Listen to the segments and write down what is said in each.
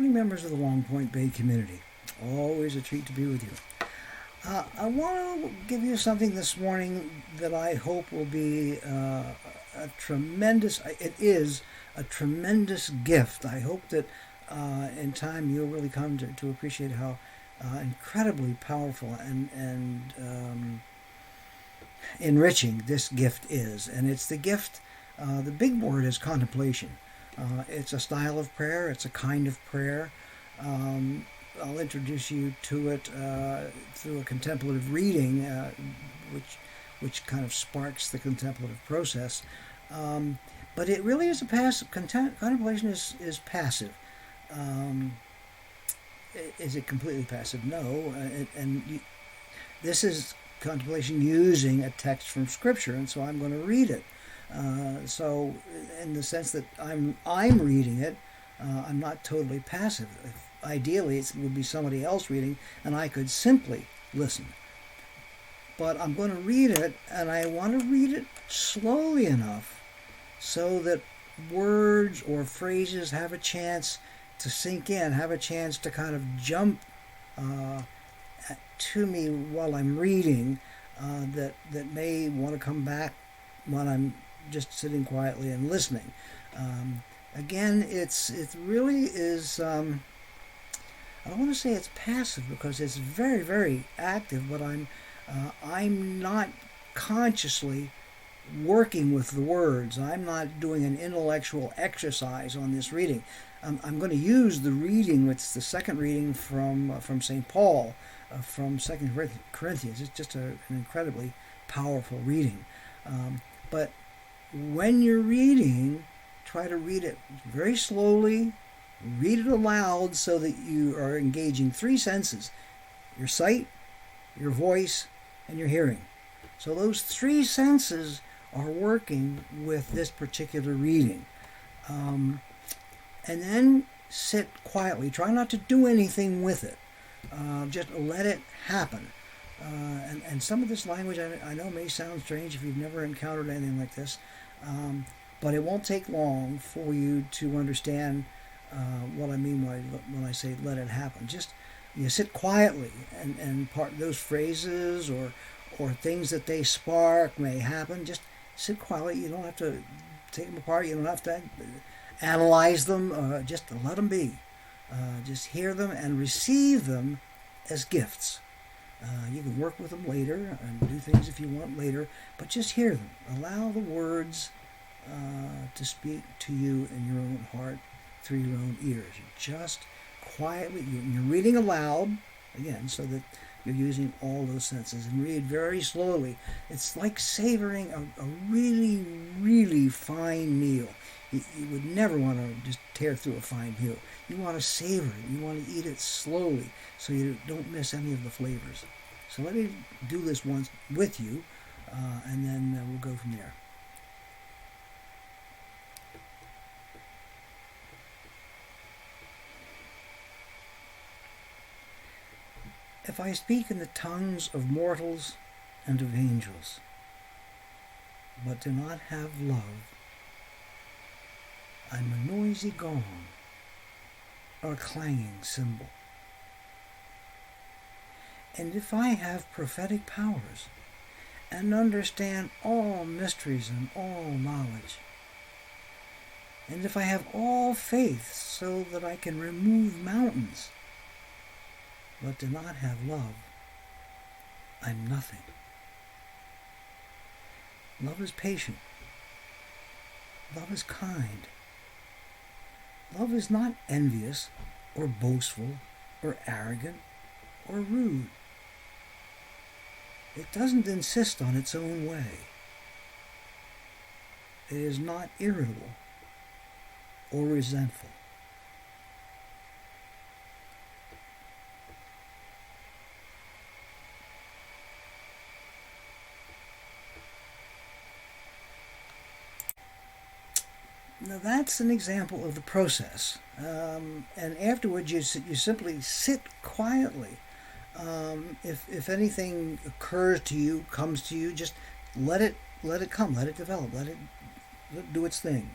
morning, members of the Long Point Bay community. Always a treat to be with you. I want to give you something this morning that I hope will be a tremendous, it is a tremendous gift. I hope that in time you'll really come to appreciate how incredibly powerful and enriching this gift is. And it's the gift, the big word is contemplation. It's a style of prayer. It's a kind of prayer. I'll introduce you to it through a contemplative reading, which kind of sparks the contemplative process. But it really is a passive. Contemplation is passive. Is it completely passive? No. This is contemplation using a text from Scripture, and so I'm going to read it. So, in the sense that I'm reading it, I'm not totally passive. Ideally, it would be somebody else reading, and I could simply listen. But I'm going to read it, and I want to read it slowly enough so that words or phrases have a chance to sink in, have a chance to kind of jump to me while I'm reading, that may want to come back when I'm just sitting quietly and listening. Again, it really is. I don't want to say it's passive because it's very, very active, but I'm not consciously working with the words. I'm not doing an intellectual exercise on this reading. I'm going to use the reading. It's the second reading from St. Paul, from 2 Corinthians. It's just an incredibly powerful reading. But when you're reading, try to read it very slowly. Read it aloud so that you are engaging three senses: your sight, your voice, and your hearing. So those three senses are working with this particular reading. And then sit quietly. Try not to do anything with it. Just let it happen. And some of this language I know may sound strange if you've never encountered anything like this, but it won't take long for you to understand what I mean when I say let it happen. Just you sit quietly, and part those phrases or things that they spark may happen. Just sit quietly. You don't have to take them apart. You don't have to analyze them. Just let them be. Just hear them and receive them as gifts. You can work with them later and do things if you want later, but just hear them. Allow the words to speak to you in your own heart through your own ears. You just quietly, you're reading aloud, again, so that you're using all those senses, and read very slowly. It's like savoring a really, really fine meal. You would never want to just tear through a fine meal. You want to savor it. You want to eat it slowly so you don't miss any of the flavors. So let me do this once with you, and then we'll go from there. If I speak in the tongues of mortals and of angels, but do not have love, I'm a noisy gong or a clanging cymbal. And if I have prophetic powers and understand all mysteries and all knowledge, and if I have all faith so that I can remove mountains, but do not have love, I'm nothing. Love is patient. Love is kind. Love is not envious or boastful or arrogant or rude. It doesn't insist on its own way. It is not irritable or resentful. Now that's an example of the process. And afterwards you simply sit quietly. If anything occurs to you, comes to you, just let it come, let it develop, let it do its thing.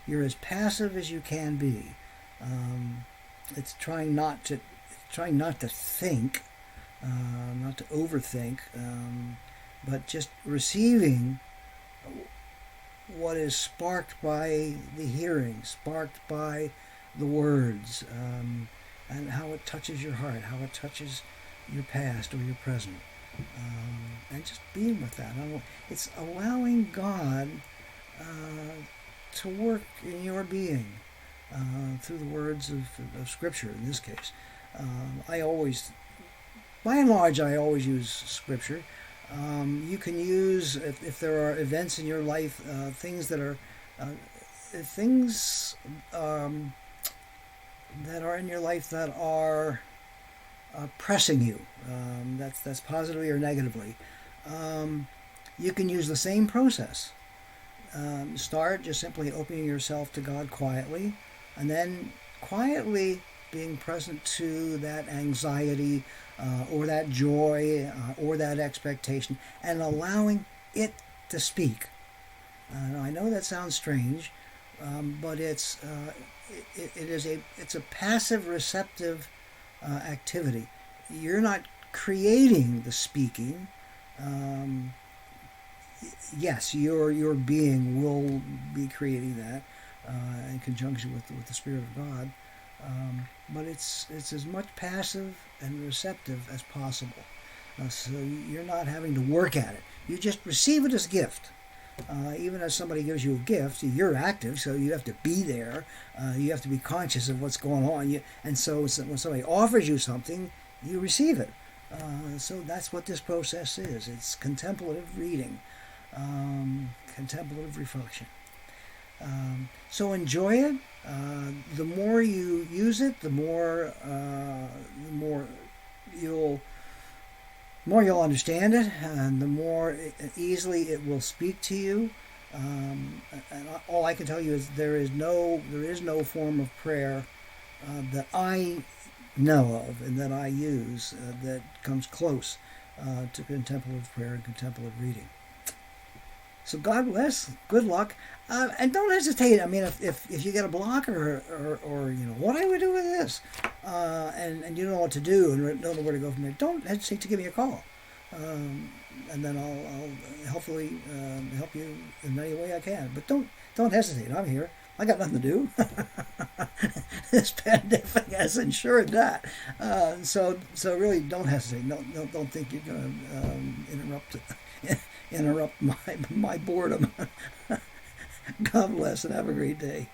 You're as passive as you can be. it's trying not to think, not to overthink, but just receiving what is sparked by the hearing, sparked by the words, and how it touches your heart, how it touches your past or your present, and just being with that. It's allowing God to work in your being through the words of Scripture. In this case, by and large, I always use Scripture. You can use, if there are events in your life, things that are things that are in your life that are pressing you. That's positively or negatively. You can use the same process. Start just simply opening yourself to God quietly, and then quietly being present to that anxiety or that joy or that expectation, and allowing it to speak. I know that sounds strange, but it's a passive receptive activity. You're not creating the speaking. Yes, your being will be creating that in conjunction with the Spirit of God. But it's as much passive and receptive as possible. So you're not having to work at it. You just receive it as a gift. Even as somebody gives you a gift, you're active, so you have to be there. You have to be conscious of what's going on. And so when somebody offers you something, you receive it. So that's what this process is. It's contemplative reading, contemplative reflection. So enjoy it. The more you use it, the more you'll understand it, and the more easily it will speak to you. And all I can tell you is there is no form of prayer that I know of and that I use that comes close to contemplative prayer and contemplative reading. So God bless. Good luck, and don't hesitate. I mean, if you get a block or what do we do with this, and you don't know what to do and don't know where to go from there, don't hesitate to give me a call, and then I'll hopefully help you in any way I can. But don't hesitate. I'm here. I got nothing to do. This pandemic has ensured that. So really, don't hesitate. Don't think you're going to interrupt my boredom. God bless and have a great day.